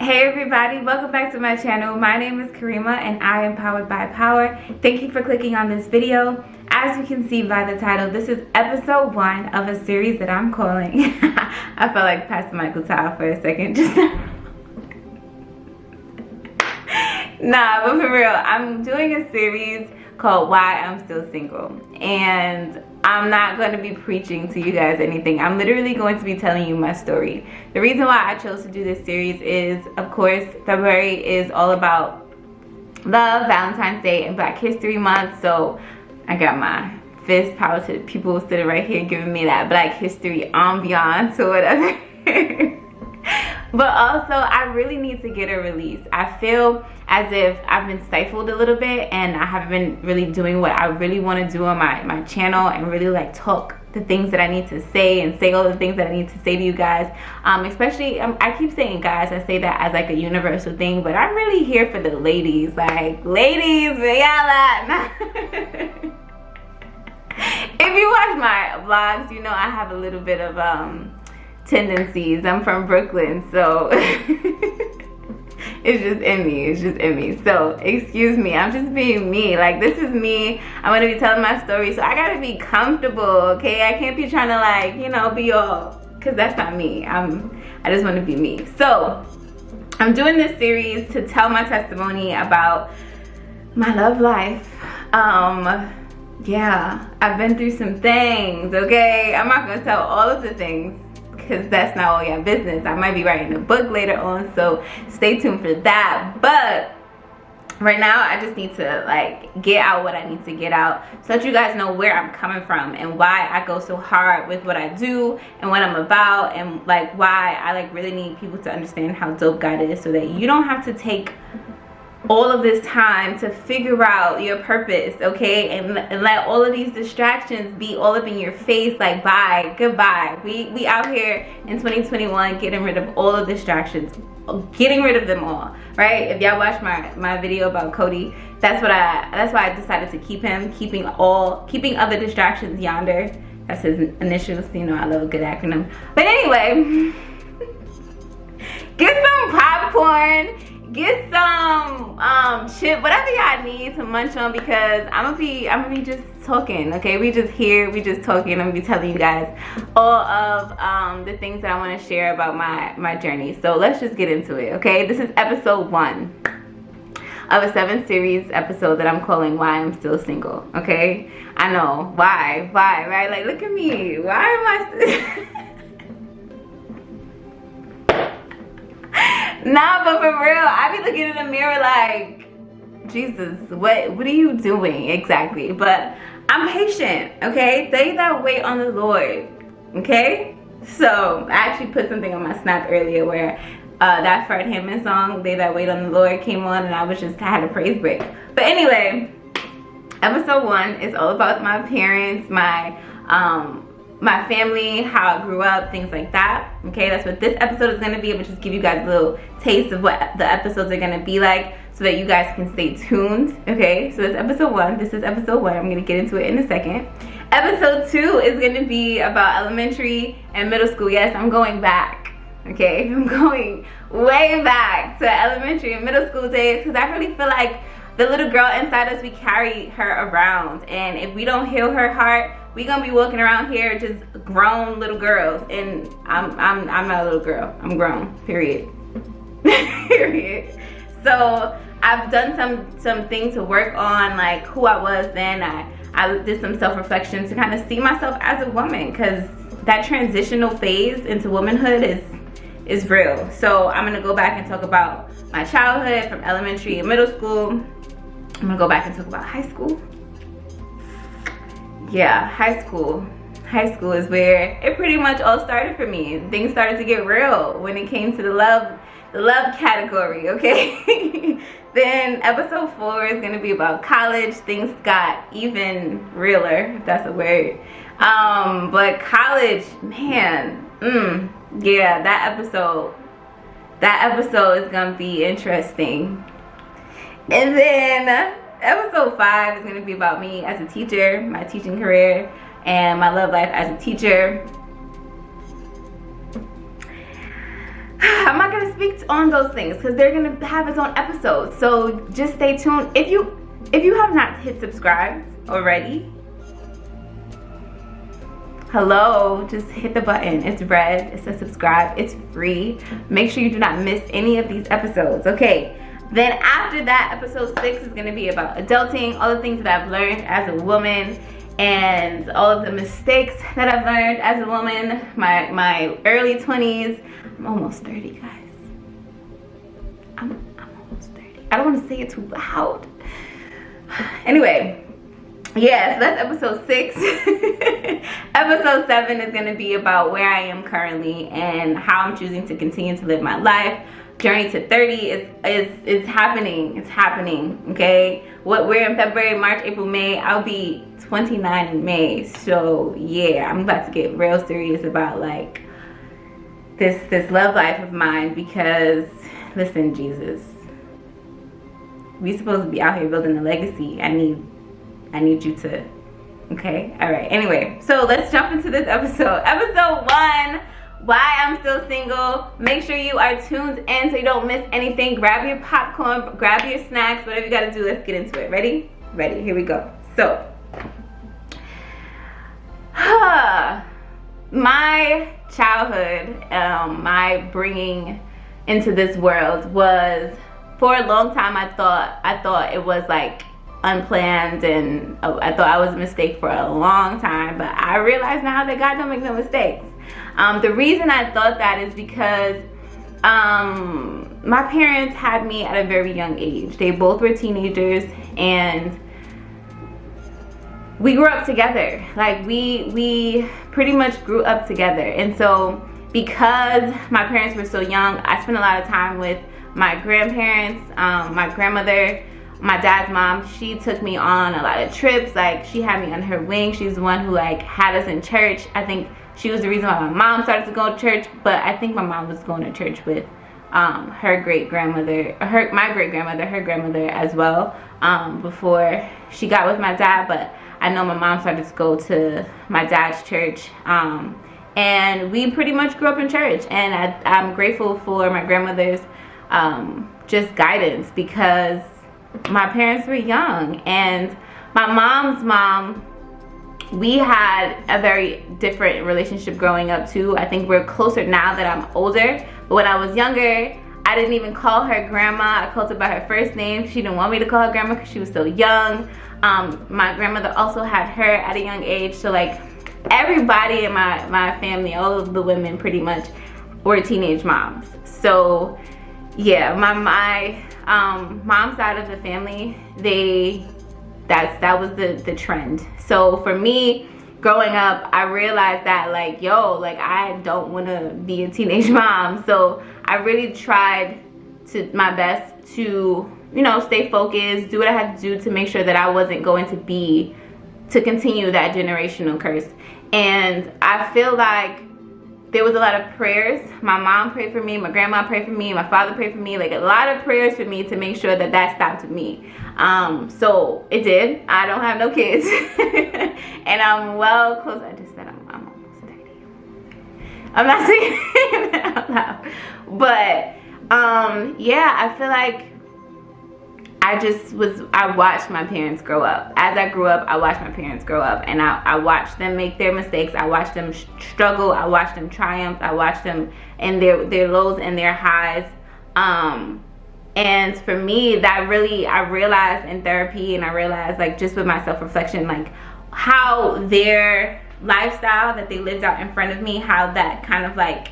Hey everybody, welcome back to my channel. My name is Karima and I am powered by power. Thank you for clicking on this video. As you can see by the title, this is episode 1 of a series that I'm calling I felt like Pastor Michael Todd for a second just Nah, but for real, I'm doing a series called Why I'm Still Single, and I'm not going to be preaching to you guys anything. I'm literally going to be telling you my story. The reason why I chose to do this series is, of course, February is all about love, Valentine's Day, and Black History Month. So I got my fist power to the people sitting right here giving me that Black History ambiance or whatever. But also, I really need to get a release. I feel as if I've been stifled a little bit and I haven't been really doing what I really want to do on my channel and really like talk the things that I need to say and say all the things that I need to say to you guys. Especially, I keep saying guys, I say that as like a universal thing, but I'm really here for the ladies. Like, ladies, where y'all at? If you watch my vlogs, you know I have a little bit of tendencies. I'm from Brooklyn, so it's just in me. So excuse me, I'm just being me. Like, this is me. I'm gonna be telling my story, so I gotta be comfortable, okay? I can't be trying to, like, you know, be all, because that's not me. I just want to be me. So I'm doing this series to tell my testimony about my love life. Yeah, I've been through some things, okay? I'm not gonna tell all of the things because that's not all your business. I might be writing a book later on, so stay tuned for that. But right now I just need to like get out what I need to get out so that you guys know where I'm coming from and why I go so hard with what I do and what I'm about, and like why I like really need people to understand how dope God is, so that you don't have to take all of this time to figure out your purpose, okay? And let all of these distractions be all up in your face. Like, bye, goodbye. We out here in 2021 getting rid of all of the distractions, getting rid of them all, right? If y'all watched my video about Cody, that's why I decided to keep him, keeping other distractions yonder. That's his initials. You know I love a good acronym. But anyway, get some popcorn, get some chip, whatever y'all need to munch on, because I'm gonna be just talking, okay? We just here, we just talking. I'm gonna be telling you guys all of the things that I want to share about my journey. So let's just get into it, okay? This is episode 1 of a 7 series episode that I'm calling Why I'm Still Single, okay? I know, why, right? Like, look at me, why am I Nah, but for real, I be looking in the mirror like, Jesus, what are you doing exactly? But I'm patient, okay? They that wait on the Lord, okay? So I actually put something on my snap earlier where that Fred Hammond song, They That Wait on the Lord, came on, and I had a praise break. But anyway, episode 1 is all about my parents, my family, how I grew up, things like that, okay? That's what this episode is going to be. I'm just give you guys a little taste of what the episodes are going to be like so that you guys can stay tuned, okay? So that's episode 1. This is episode 1. I'm going to get into it in a second. Episode 2 is going to be about elementary and middle school. Yes, I'm going back, okay? I'm going way back to elementary and middle school days, because I really feel like the little girl inside us, we carry her around, and if we don't heal her heart, we gonna be walking around here just grown little girls. And I'm not a little girl, I'm grown, period. Period. So I've done some things to work on, like who I was then. I did some self-reflection to kind of see myself as a woman, because that transitional phase into womanhood is real. So I'm gonna go back and talk about my childhood from elementary and middle school. I'm gonna go back and talk about high school. Yeah, high school. High school is where it pretty much all started for me. Things started to get real when it came to the love category, okay? Then episode 4 is gonna be about college. Things got even realer, if that's a word. But college, man, yeah, that episode is gonna be interesting. And then episode 5 is going to be about me as a teacher, my teaching career, and my love life as a teacher. I'm not going to speak speak on those things because they're gonna have its own episode. So just stay tuned. If you have not hit subscribe already, hello, just hit the button. It's red. It says subscribe. It's free. Make sure you do not miss any of these episodes. Okay. Then after that, episode 6 is going to be about adulting, all the things that I've learned as a woman, and all of the mistakes that I've learned as a woman, my early 20s. I'm almost 30, guys. I'm almost 30. I don't want to say it too loud. Anyway, yeah, so that's episode 6. Episode 7 is going to be about where I am currently and how I'm choosing to continue to live my life. Journey to 30 is happening. It's happening, okay? We're in February, March, April, May. I'll be 29 in May. So yeah, I'm about to get real serious about like this love life of mine, because listen, Jesus, we supposed to be out here building a legacy. I need you to, okay? All right, anyway, so let's jump into this episode. Episode 1, why I'm still single. Make sure you are tuned in so you don't miss anything. Grab your popcorn, grab your snacks, whatever you gotta do. Let's get into it. Ready? Ready, here we go. So, my childhood, my bringing into this world was, for a long time I thought it was like unplanned, and I thought I was a mistake for a long time, but I realize now that God don't make no mistakes. The reason I thought that is because my parents had me at a very young age. They both were teenagers, and we grew up together. Like we pretty much grew up together. And so because my parents were so young, I spent a lot of time with my grandparents, my grandmother, my dad's mom. She took me on a lot of trips. Like, she had me on her wing. She's the one who like had us in church. I think she was the reason why my mom started to go to church, but I think my mom was going to church with her great-grandmother, my great-grandmother, her grandmother as well, before she got with my dad. But I know my mom started to go to my dad's church, and we pretty much grew up in church. And I'm grateful for my grandmother's just guidance, because my parents were young. And my mom's mom, we had a very different relationship growing up too. I think we're closer now that I'm older, but when I was younger, I didn't even call her grandma. I called her by her first name. She didn't want me to call her grandma because she was so young. My grandmother also had her at a young age. So like, everybody in my family, all of the women pretty much were teenage moms. So yeah, my mom's side of the family, that was the trend. So for me, growing up, I realized that like, I don't want to be a teenage mom. So I really tried my best to, stay focused, do what I had to do to make sure that I wasn't going to continue that generational curse. And I feel like there was a lot of prayers. My mom prayed for me, my grandma prayed for me, my father prayed for me, like a lot of prayers for me to make sure that stopped with me. So it did. I don't have no kids. And I'm well close. I just said I'm almost 30. I'm not saying that out loud. But yeah, I feel like I watched my parents grow up. As I grew up, I watched my parents grow up, and I watched them make their mistakes. I watched them struggle. I watched them triumph. I watched them in their lows and their highs. And for me, that really, I realized in therapy, and I realized like just with my self-reflection, like how their lifestyle that they lived out in front of me, how that kind of like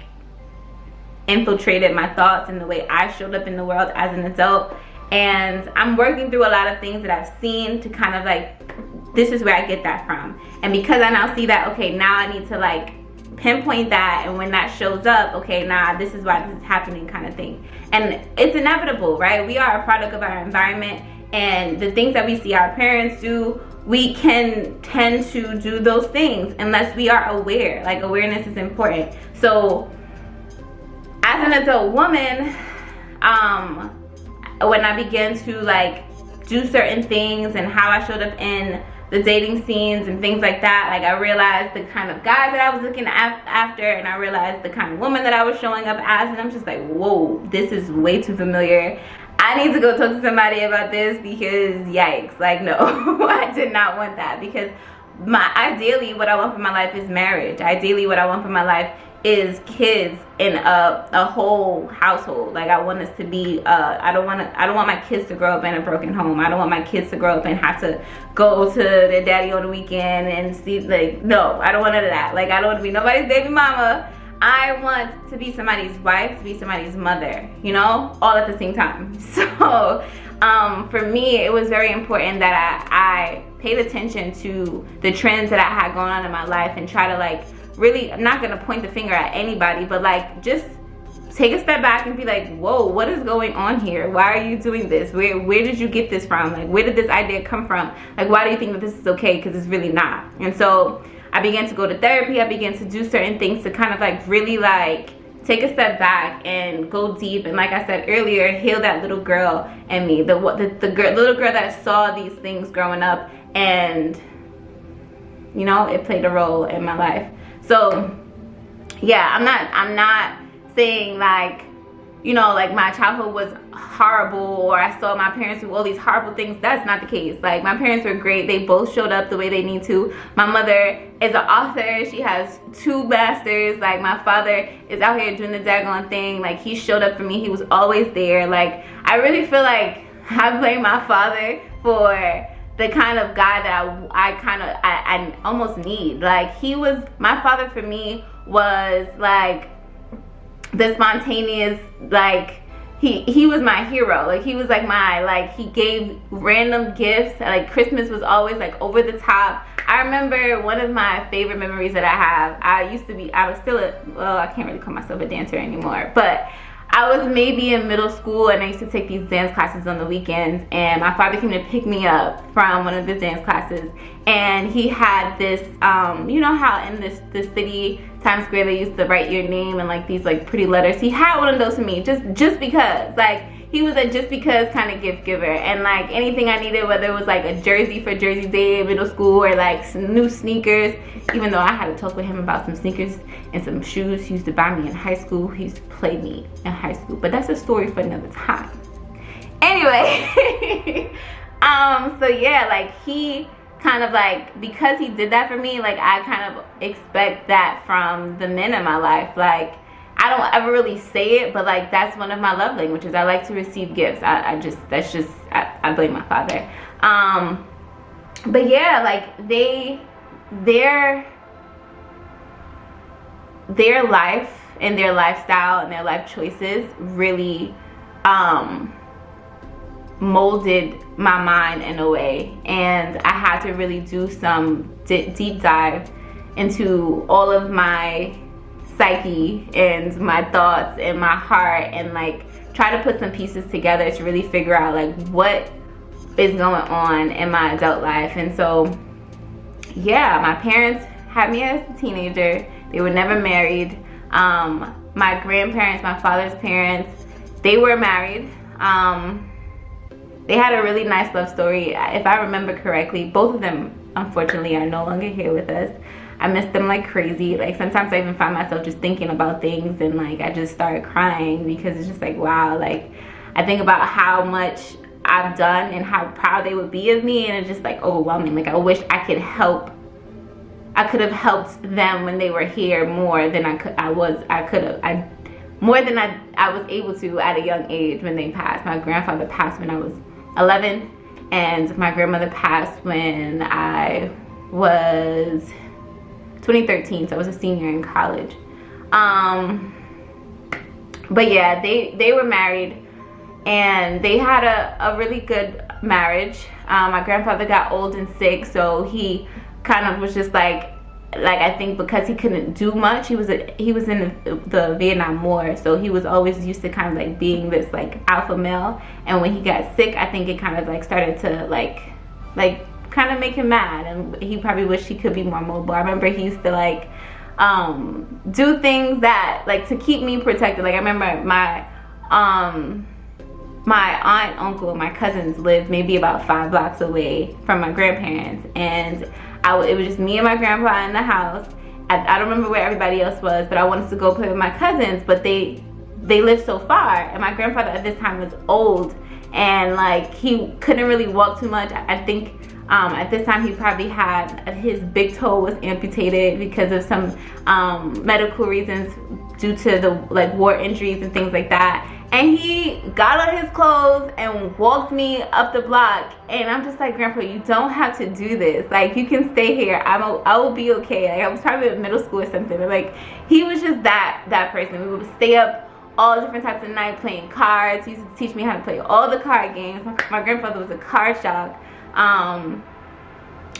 infiltrated my thoughts and the way I showed up in the world as an adult. And I'm working through a lot of things that I've seen to kind of like, this is where I get that from. And because I now see that, okay, now I need to like pinpoint that, and when that shows up, okay, nah, this is why this is happening, kind of thing. And it's inevitable, right? We are a product of our environment, and the things that we see our parents do, we can tend to do those things unless we are aware. Like, awareness is important. So as an adult woman, when I began to like do certain things and how I showed up in the dating scenes and things like that, like I realized the kind of guys that I was looking after, and I realized the kind of woman that I was showing up as, and I'm just like, whoa, this is way too familiar. I need to go talk to somebody about this, because yikes, like no, I did not want that. Because ideally what I want for my life is marriage. Ideally what I want for my life is kids in a whole household. Like I want us to be I don't want my kids to grow up in a broken home. I don't want my kids to grow up and have to go to their daddy on the weekend and see, like, no, I don't want none of that. Like I don't want to be nobody's baby mama. I want to be somebody's wife, to be somebody's mother, you know, all at the same time. So for me, it was very important that I paid attention to the trends that I had going on in my life, and try to, like, really, I'm not gonna point the finger at anybody, but like just take a step back and be like, whoa, what is going on here? Why are you doing this? Where did you get this from? Like, where did this idea come from? Like, why do you think that this is okay? Because it's really not. And so I began to go to therapy. I began to do certain things to kind of like really like take a step back and go deep, and like I said earlier, heal that little girl in me, the little girl that saw these things growing up, and you know, it played a role in my life. So yeah, I'm not saying like, you know, like my childhood was horrible, or I saw my parents do all these horrible things. That's not the case. Like my parents were great. They both showed up the way they need to. My mother is an author. She has 2 masters. Like my father is out here doing the daggone thing. Like he showed up for me. He was always there. Like I really feel like I blame my father for the kind of guy that I almost need. Like my father for me was like the spontaneous, like he was my hero. Like he was like he gave random gifts. Like Christmas was always like over the top. I remember one of my favorite memories that I have, I was still I can't really call myself a dancer anymore, but I was maybe in middle school, and I used to take these dance classes on the weekends, and my father came to pick me up from one of the dance classes, and he had this, you know how in this city, Times Square, they used to write your name in like these like pretty letters. He had one of those for me, just because, like, he was a just because kind of gift giver, and like anything I needed, whether it was like a jersey for Jersey Day in middle school, or like some new sneakers, even though I had to talk with him about some sneakers and some shoes he used to buy me in high school. He used to play me in high school, but that's a story for another time. Anyway, so yeah, like he kind of like, because he did that for me, like I kind of expect that from the men in my life. Like I don't ever really say it, but like that's one of my love languages. I like to receive gifts. I blame my father. But yeah, like their life and their lifestyle and their life choices really molded my mind in a way, and I had to really do some deep dive into all of my psyche and my thoughts and my heart, and like try to put some pieces together to really figure out like what is going on in my adult life. And so yeah, my parents had me as a teenager. They were never married. My grandparents, my father's parents, they were married. They had a really nice love story. If I remember correctly, both of them unfortunately are no longer here with us. I miss them like crazy. Like sometimes I even find myself just thinking about things, and like I just start crying, because it's just like, wow, like I think about how much I've done and how proud they would be of me, and it's just like overwhelming. Like I wish I could have helped them when they were here more than I was able to at a young age when they passed. My grandfather passed when I was 11, and my grandmother passed when I was 2013, so I was a senior in college. But yeah, they were married, and they had a really good marriage. My grandfather got old and sick, so he kind of was just like I think because he couldn't do much, he was in the Vietnam War, so he was always used to kind of like being this like alpha male, and when he got sick, I think it kind of like started to like kind of make him mad, and he probably wished he could be more mobile. I remember he used to like do things that like to keep me protected. Like I remember my aunt, uncle, my cousins lived maybe about 5 blocks away from my grandparents, and it was just me and my grandpa in the house. I don't remember where everybody else was, but I wanted to go play with my cousins, but they lived so far, and my grandfather at this time was old, and like he couldn't really walk too much. I think at this time he probably had his big toe was amputated because of some medical reasons due to the like war injuries and things like that. And he got on his clothes and walked me up the block, and I'm just like, Grandpa, you don't have to do this. Like, you can stay here. I will be okay. Like, I was probably in middle school or something, but like he was just that person. We would stay up all different types of night playing cards. He used to teach me how to play all the card games. My grandfather was a card shark.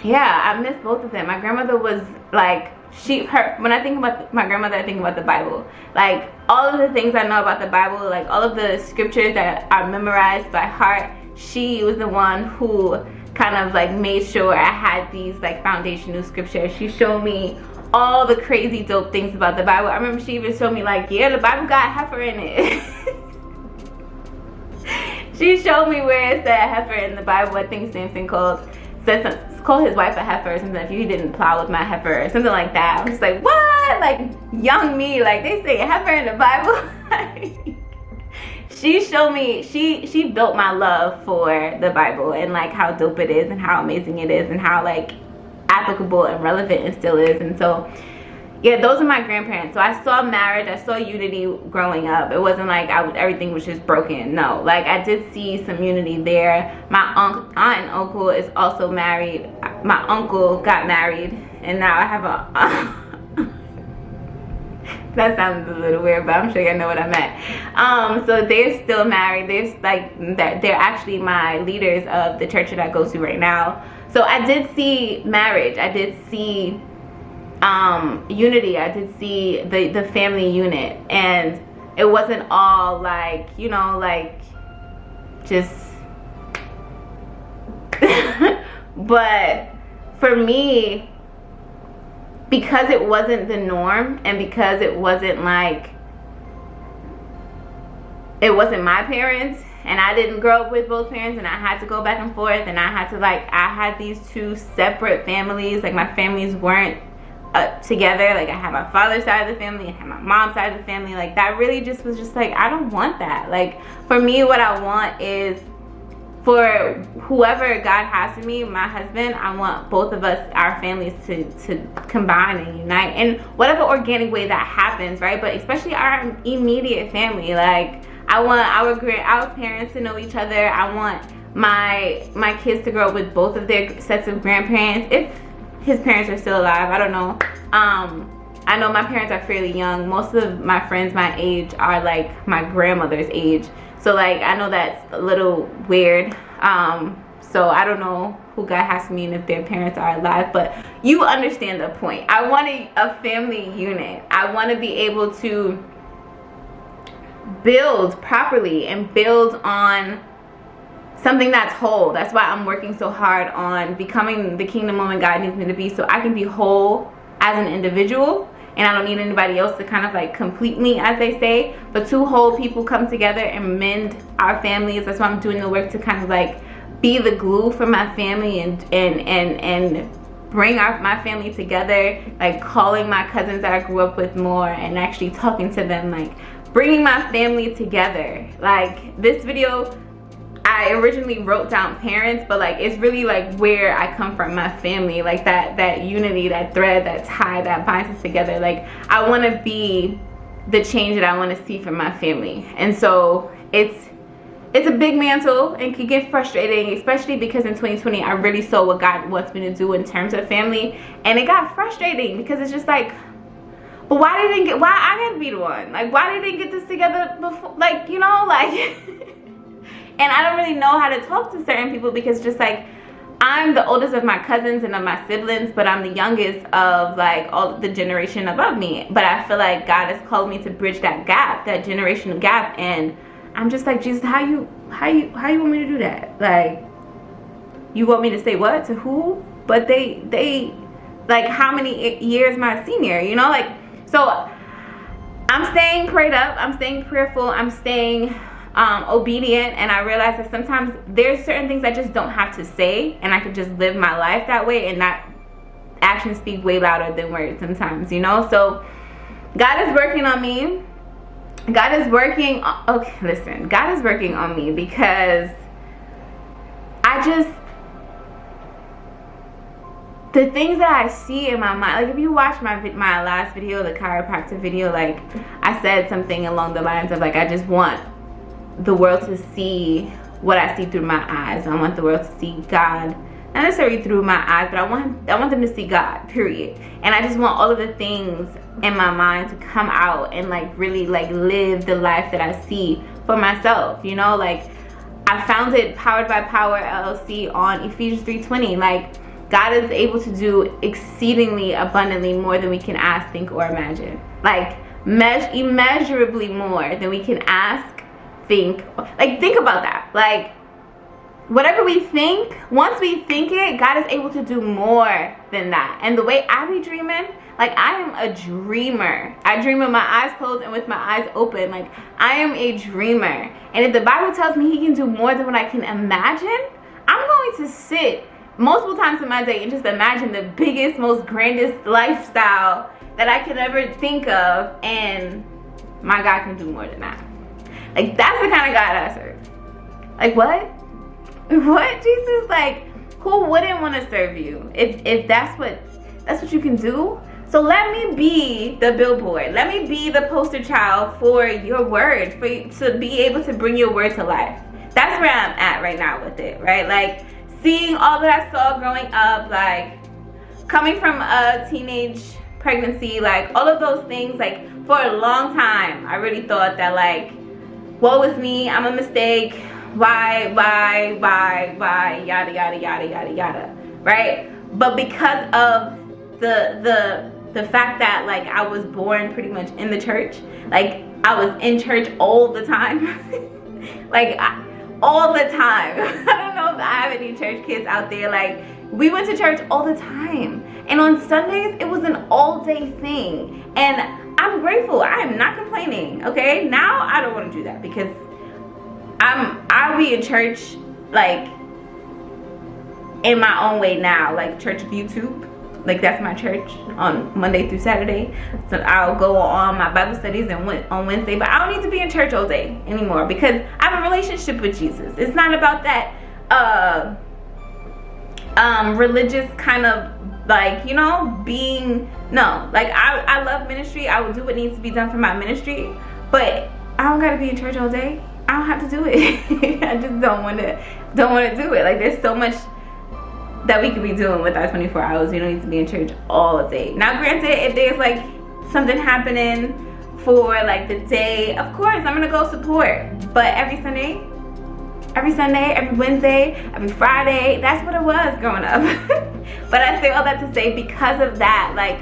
Yeah, I miss both of them. My grandmother was like, when I think about my grandmother, I think about the Bible. Like, all of the things I know about the Bible, like all of the scriptures that are memorized by heart, she was the one who kind of like made sure I had these like foundational scriptures. She showed me all the crazy dope things about the Bible. I remember she even showed me like, yeah, the Bible got heifer in it. She showed me where it said heifer in the Bible. I think Samson called his wife a heifer or something if he didn't plow with my heifer or something like that. I'm just like, what? Like, young me, like they say heifer in the Bible. She showed me, she built my love for the Bible and like how dope it is and how amazing it is and how like applicable and relevant it still is. And so yeah, those are my grandparents. So I saw marriage, I saw unity growing up. It wasn't like everything was just broken. No, like I did see some unity there. My aunt and uncle is also married. My uncle got married, and now I have a that sounds a little weird, but I'm sure you know what I meant. So they're still married. They're actually my leaders of the church that I go to right now. So I did see marriage. I did see unity. I did see the family unit, and it wasn't all like, you know, like just but for me, because it wasn't the norm and because it wasn't like, it wasn't my parents, and I didn't grow up with both parents, and I had to go back and forth, and I had these two separate families. Like, my families weren't together. Like, I had my father's side of the family, I had my mom's side of the family. Like, that really just was just like, I don't want that. Like, for me, what I want is for whoever God has for me, my husband, I want both of us, our families, to combine and unite in whatever organic way that happens, right? But especially our immediate family. Like, I want our parents to know each other. I want my kids to grow up with both of their sets of grandparents, if his parents are still alive. I don't know. I know my parents are fairly young. Most of my friends my age are like my grandmother's age. So like, I know that's a little weird. So I don't know who God has for me and if their parents are alive, but you understand the point. I want a family unit. I want to be able to build properly and build on something that's whole. That's why I'm working so hard on becoming the kingdom woman God needs me to be, so I can be whole as an individual, and I don't need anybody else to kind of like complete me, as they say. But two whole people come together and mend our families. That's why I'm doing the work to kind of like be the glue for my family and bring my family together, like calling my cousins that I grew up with more and actually talking to them, like bringing my family together. Like, this video, I originally wrote down parents, but like it's really like where I come from, my family, like that unity, that thread, that tie that binds us together. Like, I want to be the change that I want to see from my family. And so it's a big mantle and can get frustrating, especially because in 2020 I really saw what God wants me to do in terms of family, and it got frustrating because it's just like, but why I gotta be the one? Like, why did they get this together before? Like, you know, like and I don't really know how to talk to certain people because just like, I'm the oldest of my cousins and of my siblings, but I'm the youngest of like all the generation above me. But I feel like God has called me to bridge that gap, that generational gap, and I'm just like, Jesus, how you want me to do that? Like, you want me to say what to who? But they like, how many years my senior, you know? Like, so I'm staying prayed up, I'm staying prayerful, I'm staying obedient, and I realized that sometimes there's certain things I just don't have to say, and I could just live my life that way, and that actions speak way louder than words sometimes, you know. So God is working on me. God is working on, okay, listen, God is working on me because the things that I see in my mind, like if you watch my last video, the chiropractor video, like I said something along the lines of like, I just want the world to see what I see through my eyes. I want the world to see God, not necessarily through my eyes, but I want them to see God, period. And I just want all of the things in my mind to come out and like really like live the life that I see for myself, you know. Like I founded Powered by Power LLC on Ephesians 3:20. Like God is able to do exceedingly abundantly more than we can ask, think, or imagine. Like immeasurably more than we can ask, think. Like think about that. Like whatever we think, once we think it, God is able to do more than that. And the way I be dreaming, like I am a dreamer. I dream with my eyes closed and with my eyes open. Like I am a dreamer. And if the Bible tells me he can do more than what I can imagine, I'm going to sit multiple times in my day and just imagine the biggest, most grandest lifestyle that I could ever think of, and my God can do more than that. Like that's the kind of God I serve. Like what? What, Jesus? Like who wouldn't want to serve you if that's what you can do? So let me be the billboard. Let me be the poster child for your word, for you to be able to bring your word to life. That's where I'm at right now with it, right? Like seeing all that I saw growing up, like coming from a teenage pregnancy, like all of those things, like for a long time, I really thought that like, woe is me, I'm a mistake, why, yada, yada, yada, yada, yada, right? But because of the fact that like I was born pretty much in the church, like I was in church all the time, like all the time. I don't know if I have any church kids out there. Like we went to church all the time, and on Sundays it was an all-day thing, and I'm grateful. I am not complaining. Okay, now I don't want to do that because I'll be in church like in my own way now, like church of YouTube. Like that's my church on Monday through Saturday. So I'll go on my Bible studies and on Wednesday, but I don't need to be in church all day anymore because I have a relationship with Jesus. It's not about that religious kind of like, you know, being, no. Like I love ministry. I will do what needs to be done for my ministry, but I don't gotta be in church all day. I don't have to do it. I just don't want to do it. Like there's so much that we could be doing with our 24 hours. We don't need to be in church all day. Now granted, if there's like something happening for like the day, of course I'm gonna go support. But every Sunday, every Wednesday, every Friday, that's what it was growing up. But I say all that to say, because of that, like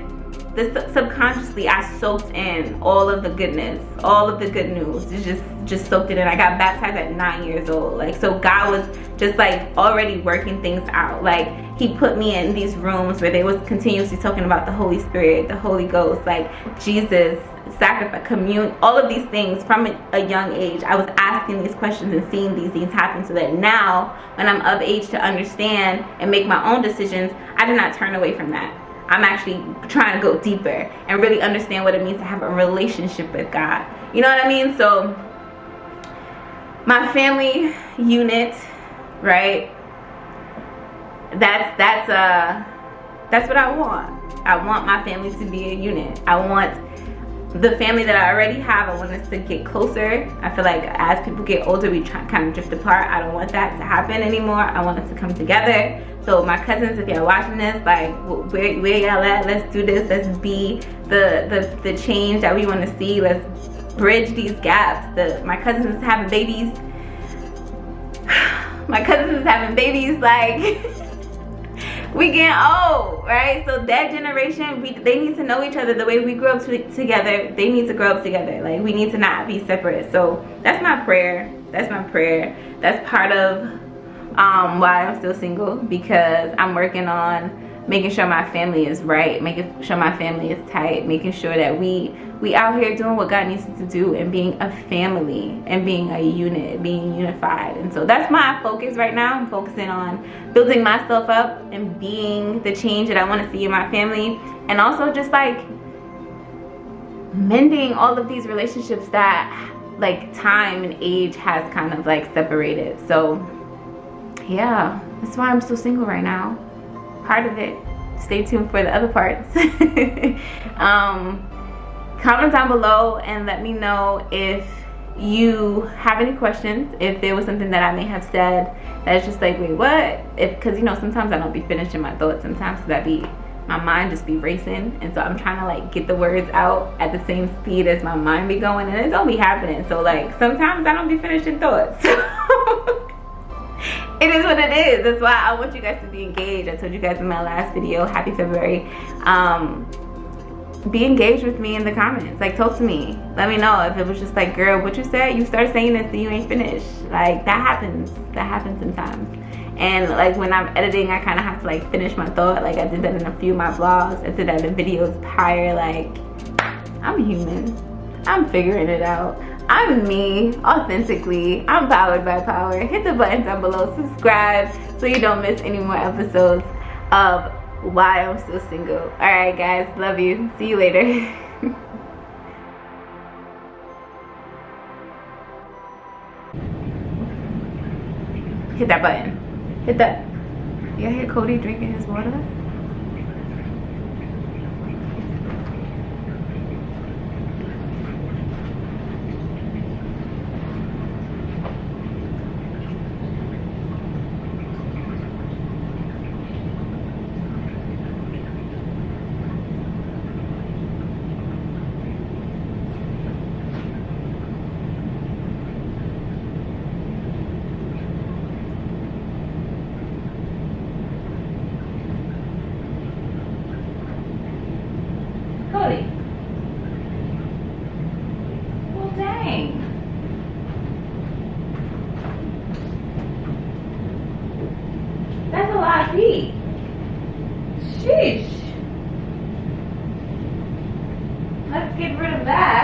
subconsciously I soaked in all of the goodness, all of the good news. It just soaked it in. I got baptized at 9 years old. Like, so God was just like already working things out. Like he put me in these rooms where they was continuously talking about the Holy Spirit, the Holy Ghost, like Jesus, sacrifice, commune, all of these things from a young age. I was asking these questions and seeing these things happen, so that now when I'm of age to understand and make my own decisions, I do not turn away from that. I'm actually trying to go deeper and really understand what it means to have a relationship with God. You know what I mean? So my family unit, right? That's what I want. I want my family to be a unit. I want the family that I already have, I want us to get closer. I feel like as people get older, we kind of drift apart. I don't want that to happen anymore. I want us to come together. So my cousins, if you're watching this, like where y'all at? Let's do this. Let's be the change that we want to see. Let's bridge these gaps. My cousins is having babies. My cousins is having babies, like we getting old, right? So that generation, they need to know each other the way we grew up together. They need to grow up together. Like we need to not be separate. So that's my prayer. That's my prayer. That's part of why I'm still single, because I'm working on making sure my family is right, making sure my family is tight, making sure that we we out here doing what God needs us to do and being a family and being a unit, being unified. And so that's my focus right now. I'm focusing on building myself up and being the change that I want to see in my family, and also just like mending all of these relationships that like time and age has kind of like separated. So yeah, that's why I'm still single right now. Part of it. Stay tuned for the other parts. Comment down below and let me know if you have any questions, if there was something that I may have said that's just like, wait, what? Because you know, sometimes I don't be finishing my thoughts. Sometimes my mind just be racing, and so I'm trying to like get the words out at the same speed as my mind be going, and it don't be happening. So like sometimes I don't be finishing thoughts. It is what it is. That's why I want you guys to be engaged. I told you guys in my last video, happy February. Be engaged with me in the comments. Like, talk to me. Let me know if it was just like, girl, what you said, you started saying this and you ain't finished. Like, that happens. That happens sometimes. And like when I'm editing, I kind of have to like finish my thought. Like I did that in a few of my vlogs. I did that in videos prior. Like, I'm human. I'm figuring it out. I'm me, authentically. I'm powered by power. Hit the button down below. Subscribe so you don't miss any more episodes of Why I'm Still Single. Alright guys, love you. See you later. Hit that button. Hit that. You hear Cody drinking his water? Cody. Well, dang. That's a lot of pee. Sheesh. Let's get rid of that.